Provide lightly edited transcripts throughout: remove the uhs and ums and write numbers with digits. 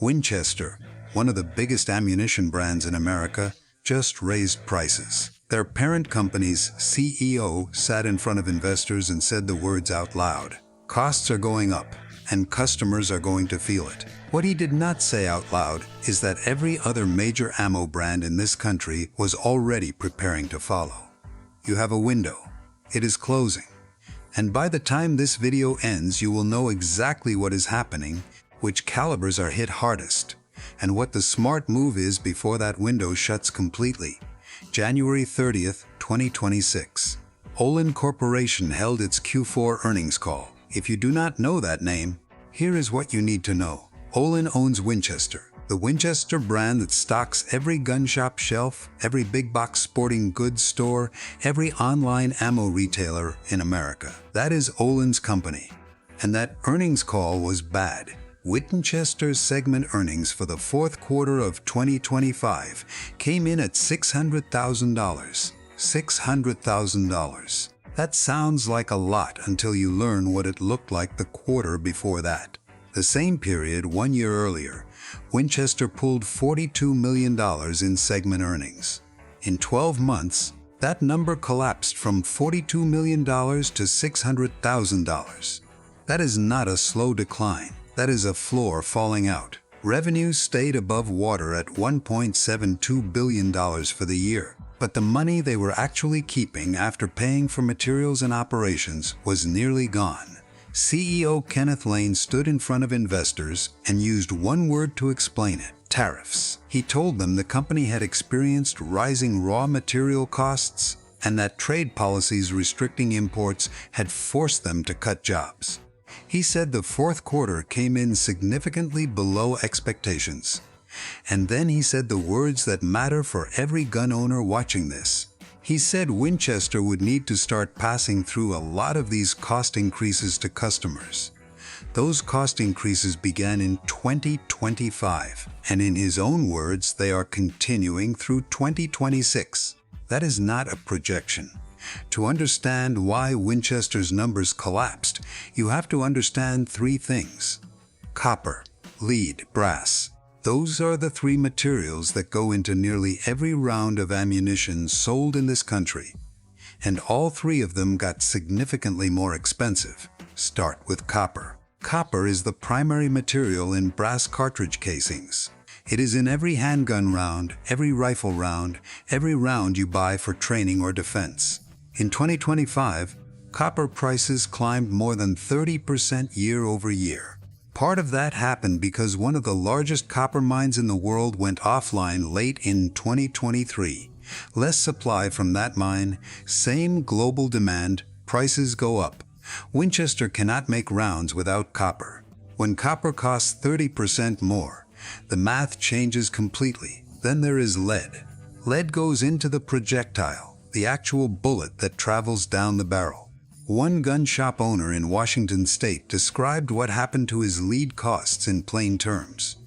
Winchester, one of the biggest ammunition brands in America, just raised prices. Their parent company's CEO sat in front of investors and said the words out loud. Costs are going up, and customers are going to feel it. What he did not say out loud is that every other major ammo brand in this country was already preparing to follow. You have a window. It is closing. And by the time this video ends, you will know exactly what is happening, which calibers are hit hardest, and what the smart move is before that window shuts completely. January 30th, 2026. Olan Corporation held its Q4 earnings call. If you do not know that name, here is what you need to know. Olan owns Winchester, the Winchester brand that stocks every gun shop shelf, every big box sporting goods store, every online ammo retailer in America. That is Olan's company. And that earnings call was bad. Winchester's segment earnings for the fourth quarter of 2025 came in at $600,000. $600,000. That sounds like a lot until you learn what it looked like the quarter before that. The same period 1 year earlier, Winchester pulled $42 million in segment earnings. In 12 months, that number collapsed from $42 million to $600,000. That is not a slow decline. That is a floor falling out. Revenues stayed above water at $1.72 billion for the year. But the money they were actually keeping after paying for materials and operations was nearly gone. CEO Kenneth Lane stood in front of investors and used one word to explain it: tariffs. He told them the company had experienced rising raw material costs and that trade policies restricting imports had forced them to cut jobs. He said the fourth quarter came in significantly below expectations. And then he said the words that matter for every gun owner watching this. He said Winchester would need to start passing through a lot of these cost increases to customers. Those cost increases began in 2025, and in his own words, they are continuing through 2026. That is not a projection. To understand why Winchester's numbers collapsed, you have to understand three things: copper, lead, brass. Those are the three materials that go into nearly every round of ammunition sold in this country. And all three of them got significantly more expensive. Start with copper. Copper is the primary material in brass cartridge casings. It is in every handgun round, every rifle round, every round you buy for training or defense. In 2025, copper prices climbed more than 30% year over year. Part of that happened because one of the largest copper mines in the world went offline late in 2023. Less supply from that mine, same global demand, prices go up. Winchester cannot make rounds without copper. When copper costs 30% more, the math changes completely. Then there is lead. Lead goes into the projectile, the actual bullet that travels down the barrel. One gun shop owner in Washington state described what happened to his lead costs in plain terms.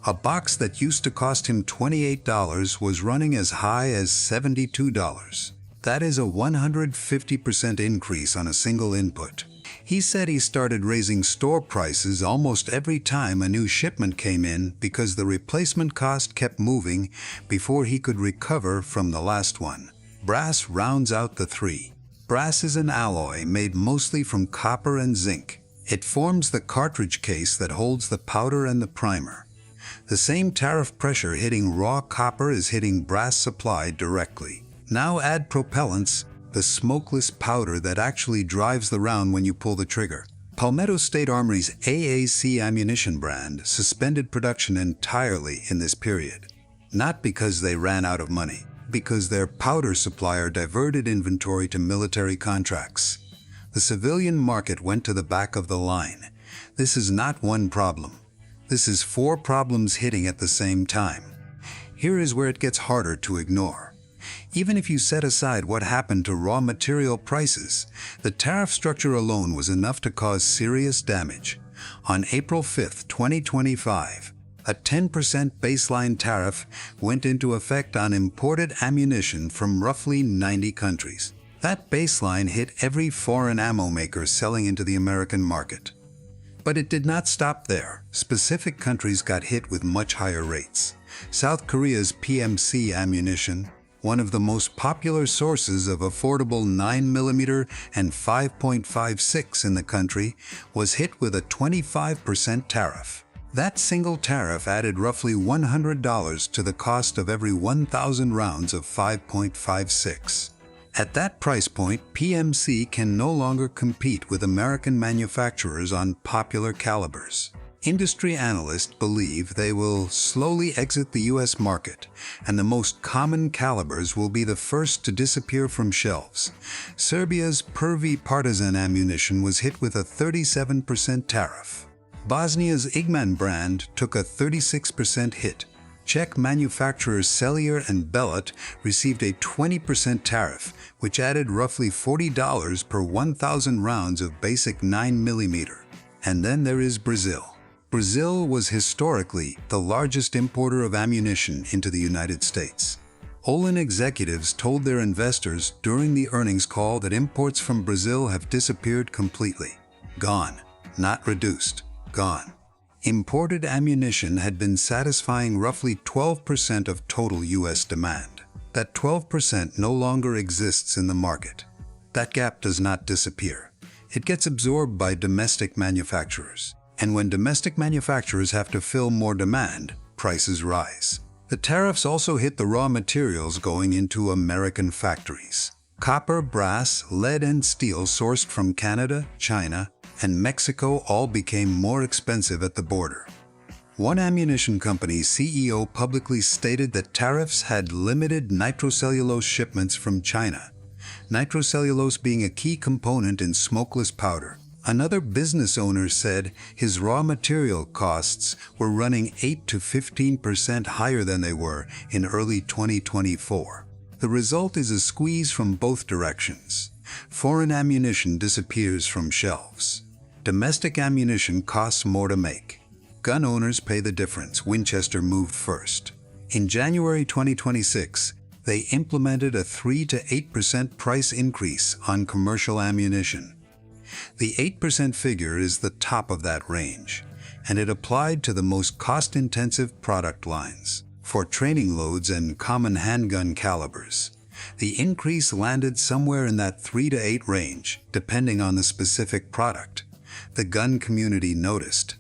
A box that used to cost him $28 was running as high as $72. That is a 150% increase on a single input. He said he started raising store prices almost every time a new shipment came in because the replacement cost kept moving before he could recover from the last one. Brass rounds out the three. Brass is an alloy made mostly from copper and zinc. It forms the cartridge case that holds the powder and the primer. The same tariff pressure hitting raw copper is hitting brass supply directly. Now add propellants, the smokeless powder that actually drives the round when you pull the trigger. Palmetto State Armory's AAC ammunition brand suspended production entirely in this period. Not because they ran out of money, because their powder supplier diverted inventory to military contracts. The civilian market went to the back of the line. This is not one problem. This is four problems hitting at the same time. Here is where it gets harder to ignore. Even if you set aside what happened to raw material prices, the tariff structure alone was enough to cause serious damage. On April 5, 2025, a 10% baseline tariff went into effect on imported ammunition from roughly 90 countries. That baseline hit every foreign ammo maker selling into the American market. But it did not stop there. Specific countries got hit with much higher rates. South Korea's PMC ammunition, one of the most popular sources of affordable 9mm and 5.56 in the country, was hit with a 25% tariff. That single tariff added roughly $100 to the cost of every 1,000 rounds of 5.56. At that price point, PMC can no longer compete with American manufacturers on popular calibers. Industry analysts believe they will slowly exit the U.S. market, and the most common calibers will be the first to disappear from shelves. Serbia's Pervi partisan ammunition was hit with a 37% tariff. Bosnia's Igman brand took a 36% hit. Czech manufacturers Cellier and Belat received a 20% tariff, which added roughly $40 per 1,000 rounds of basic 9mm. And then there is Brazil. Brazil was historically the largest importer of ammunition into the United States. Olan executives told their investors during the earnings call that imports from Brazil have disappeared completely. Gone, not reduced. Gone. Imported ammunition had been satisfying roughly 12% of total U.S. demand. That 12% no longer exists in the market. That gap does not disappear. It gets absorbed by domestic manufacturers. And when domestic manufacturers have to fill more demand, prices rise. The tariffs also hit the raw materials going into American factories. Copper, brass, lead, and steel sourced from Canada, China, and Mexico all became more expensive at the border. One ammunition company's CEO publicly stated that tariffs had limited nitrocellulose shipments from China, nitrocellulose being a key component in smokeless powder. Another business owner said his raw material costs were running 8 to 15% higher than they were in early 2024. The result is a squeeze from both directions. Foreign ammunition disappears from shelves. Domestic ammunition costs more to make. Gun owners pay the difference. Winchester moved first. In January 2026, they implemented a 3 to 8% price increase on commercial ammunition. The 8% figure is the top of that range, and it applied to the most cost-intensive product lines. For training loads and common handgun calibers, the increase landed somewhere in that 3 to 8 range, depending on the specific product. The gun community noticed,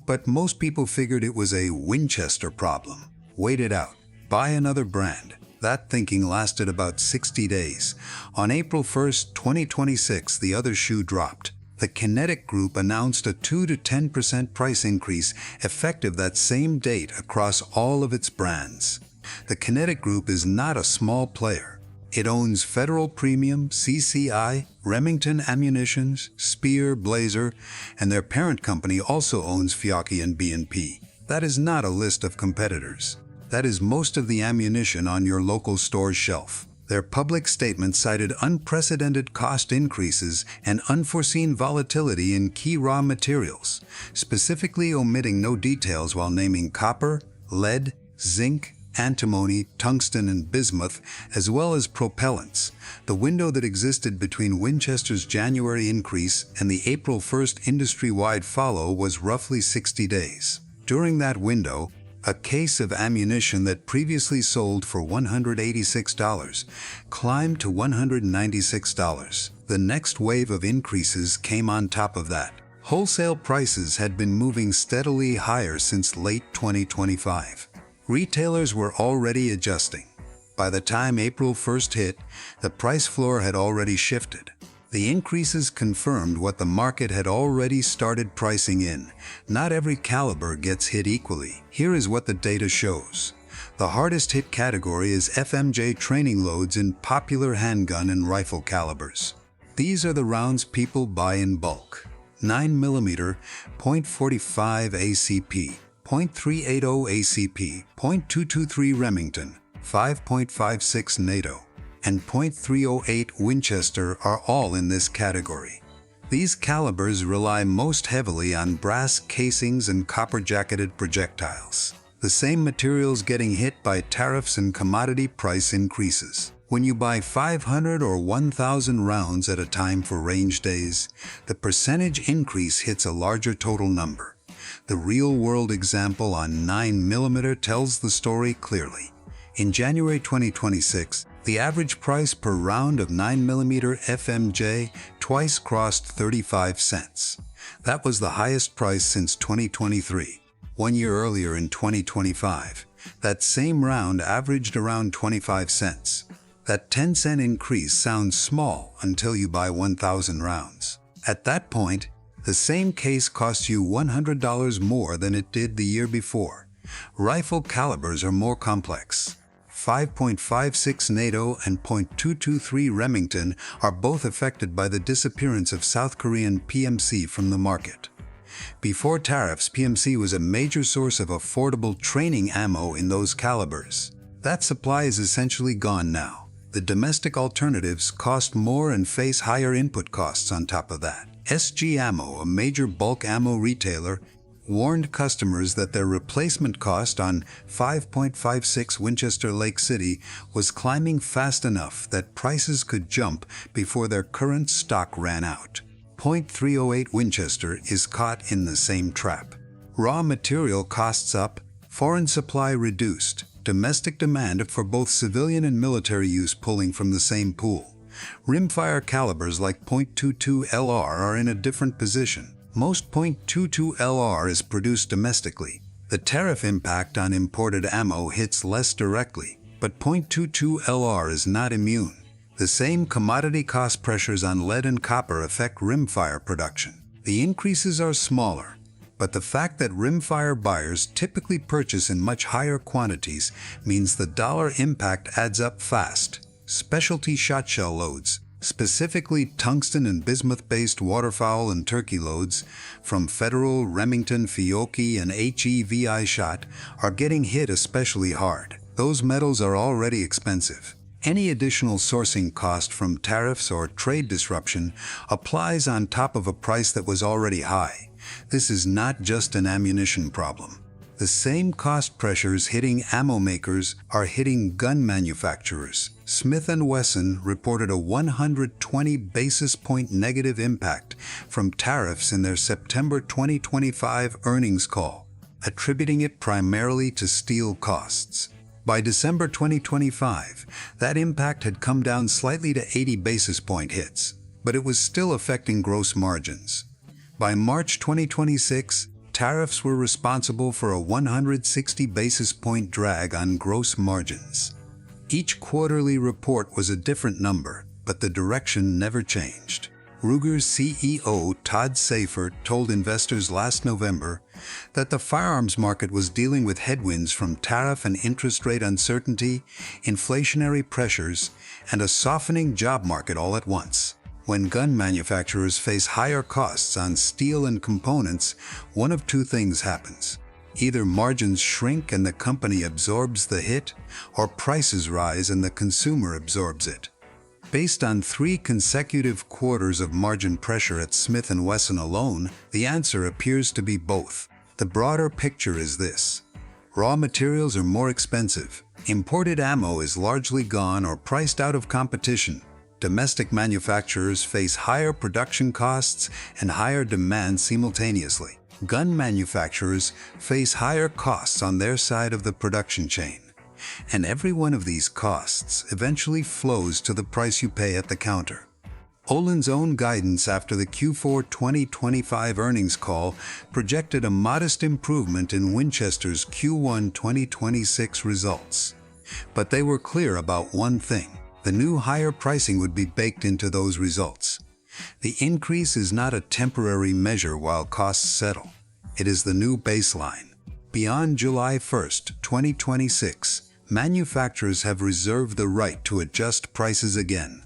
but most people figured it was a Winchester problem. Wait it out. Buy another brand. That thinking lasted about 60 days. On April 1st, 2026, the other shoe dropped. The Kinetic Group announced a 2 to 10% price increase effective that same date across all of its brands. The Kinetic Group is not a small player. It owns Federal Premium, CCI, Remington Ammunitions, Speer, Blazer, and their parent company also owns Fiocchi and B&P. That is not a list of competitors. That is most of the ammunition on your local store's shelf. Their public statement cited unprecedented cost increases and unforeseen volatility in key raw materials, specifically omitting no details while naming copper, lead, zinc, antimony, tungsten, and bismuth, as well as propellants. The window that existed between Winchester's January increase and the April 1st industry-wide follow was roughly 60 days. During that window, a case of ammunition that previously sold for $186 climbed to $196. The next wave of increases came on top of that. Wholesale prices had been moving steadily higher since late 2025. Retailers were already adjusting. By the time April 1st hit, the price floor had already shifted. The increases confirmed what the market had already started pricing in. Not every caliber gets hit equally. Here is what the data shows. The hardest hit category is FMJ training loads in popular handgun and rifle calibers. These are the rounds people buy in bulk. 9mm, .45 ACP, .380 ACP, .223 Remington, 5.56 NATO, and .308 Winchester are all in this category. These calibers rely most heavily on brass casings and copper-jacketed projectiles, the same materials getting hit by tariffs and commodity price increases. When you buy 500 or 1,000 rounds at a time for range days, the percentage increase hits a larger total number. The real-world example on 9mm tells the story clearly. In January 2026, the average price per round of 9mm FMJ twice crossed 35 cents. That was the highest price since 2023. 1 year earlier in 2025, that same round averaged around 25 cents. That 10-cent increase sounds small until you buy 1,000 rounds. At that point, the same case costs you $100 more than it did the year before. Rifle calibers are more complex. 5.56 NATO and .223 Remington are both affected by the disappearance of South Korean PMC from the market. Before tariffs, PMC was a major source of affordable training ammo in those calibers. That supply is essentially gone now. The domestic alternatives cost more and face higher input costs on top of that. SG Ammo, a major bulk ammo retailer, warned customers that their replacement cost on 5.56 Winchester Lake City was climbing fast enough that prices could jump before their current stock ran out. .308 Winchester is caught in the same trap. Raw material costs up, foreign supply reduced, domestic demand for both civilian and military use pulling from the same pool. Rimfire calibers like .22 LR are in a different position. Most .22 LR is produced domestically. The tariff impact on imported ammo hits less directly, but .22 LR is not immune. The same commodity cost pressures on lead and copper affect rimfire production. The increases are smaller, but the fact that rimfire buyers typically purchase in much higher quantities means the dollar impact adds up fast. Specialty shot shell loads, specifically tungsten and bismuth-based waterfowl and turkey loads from Federal, Remington, Fiocchi, and HEVI-Shot are getting hit especially hard. Those metals are already expensive. Any additional sourcing cost from tariffs or trade disruption applies on top of a price that was already high. This is not just an ammunition problem. The same cost pressures hitting ammo makers are hitting gun manufacturers. Smith & Wesson reported a 120 basis point negative impact from tariffs in their September 2025 earnings call, attributing it primarily to steel costs. By December 2025, that impact had come down slightly to 80 basis point hits, but it was still affecting gross margins. By March 2026, tariffs were responsible for a 160 basis point drag on gross margins. Each quarterly report was a different number, but the direction never changed. Ruger's CEO Todd Seyfert told investors last November that the firearms market was dealing with headwinds from tariff and interest rate uncertainty, inflationary pressures, and a softening job market all at once. When gun manufacturers face higher costs on steel and components, one of two things happens. Either margins shrink and the company absorbs the hit, or prices rise and the consumer absorbs it. Based on 3 consecutive quarters of margin pressure at Smith & Wesson alone, the answer appears to be both. The broader picture is this. Raw materials are more expensive. Imported ammo is largely gone or priced out of competition. Domestic manufacturers face higher production costs and higher demand simultaneously. Gun manufacturers face higher costs on their side of the production chain. And every one of these costs eventually flows to the price you pay at the counter. Olan's own guidance after the Q4 2025 earnings call projected a modest improvement in Winchester's Q1 2026 results. But they were clear about one thing. The new higher pricing would be baked into those results. The increase is not a temporary measure while costs settle. It is the new baseline. Beyond July 1, 2026, manufacturers have reserved the right to adjust prices again.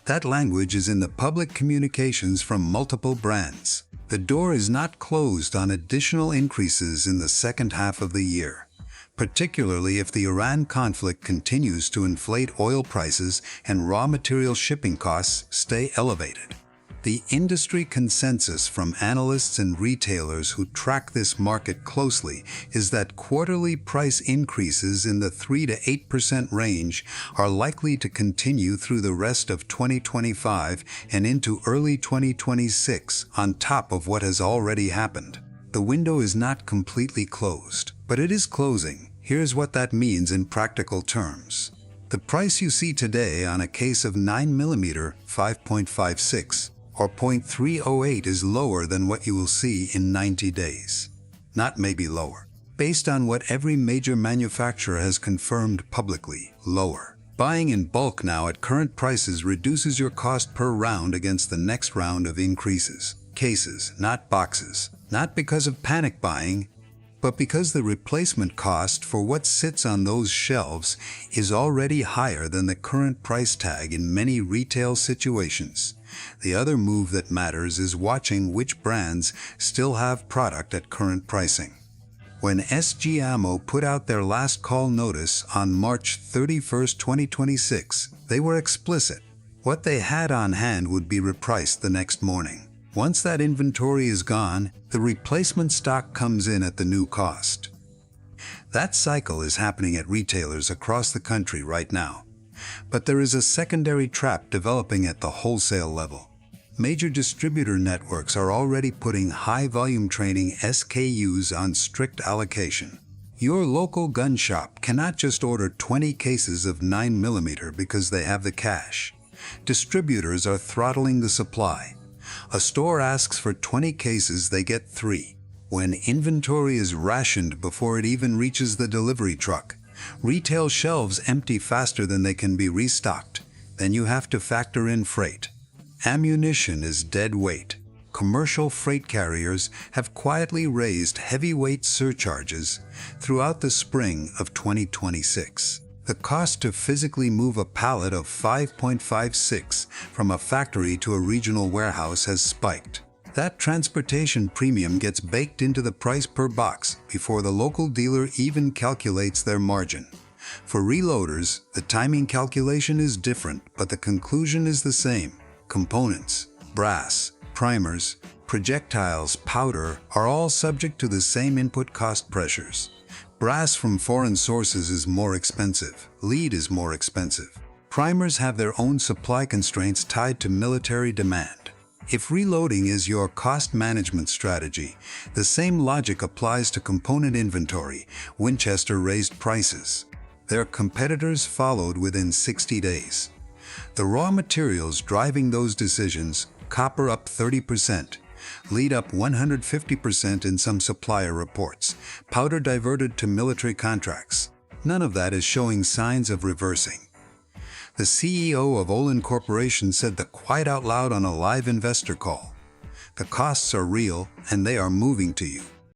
That language is in the public communications from multiple brands. The door is not closed on additional increases in the second half of the year, particularly if the Iran conflict continues to inflate oil prices and raw material shipping costs stay elevated. The industry consensus from analysts and retailers who track this market closely is that quarterly price increases in the 3 to 8% range are likely to continue through the rest of 2025 and into early 2026 on top of what has already happened. The window is not completely closed, but it is closing. Here's what that means in practical terms. The price you see today on a case of 9mm 5.56 or .308 is lower than what you will see in 90 days. Not maybe lower. Based on what every major manufacturer has confirmed publicly, lower. Buying in bulk now at current prices reduces your cost per round against the next round of increases. Cases, not boxes. Not because of panic buying, but because the replacement cost for what sits on those shelves is already higher than the current price tag in many retail situations. The other move that matters is watching which brands still have product at current pricing. When SG Ammo put out their last call notice on March 31, 2026, they were explicit. What they had on hand would be repriced the next morning. Once that inventory is gone, the replacement stock comes in at the new cost. That cycle is happening at retailers across the country right now. But there is a secondary trap developing at the wholesale level. Major distributor networks are already putting high-volume training SKUs on strict allocation. Your local gun shop cannot just order 20 cases of 9mm because they have the cash. Distributors are throttling the supply. A store asks for 20 cases, they get 3. When inventory is rationed before it even reaches the delivery truck, retail shelves empty faster than they can be restocked. Then you have to factor in freight. Ammunition is dead weight. Commercial freight carriers have quietly raised heavyweight surcharges throughout the spring of 2026. The cost to physically move a pallet of 5.56 from a factory to a regional warehouse has spiked. That transportation premium gets baked into the price per box before the local dealer even calculates their margin. For reloaders, the timing calculation is different, but the conclusion is the same. Components, brass, primers, projectiles, powder are all subject to the same input cost pressures. Brass from foreign sources is more expensive. Lead is more expensive. Primers have their own supply constraints tied to military demand. If reloading is your cost management strategy, the same logic applies to component inventory. Winchester raised prices. Their competitors followed within 60 days. The raw materials driving those decisions, copper up 30%, lead up 150% in some supplier reports, powder diverted to military contracts. None of that is showing signs of reversing. The CEO of Olan Corporation said that quite out loud on a live investor call. The costs are real and they are moving to you.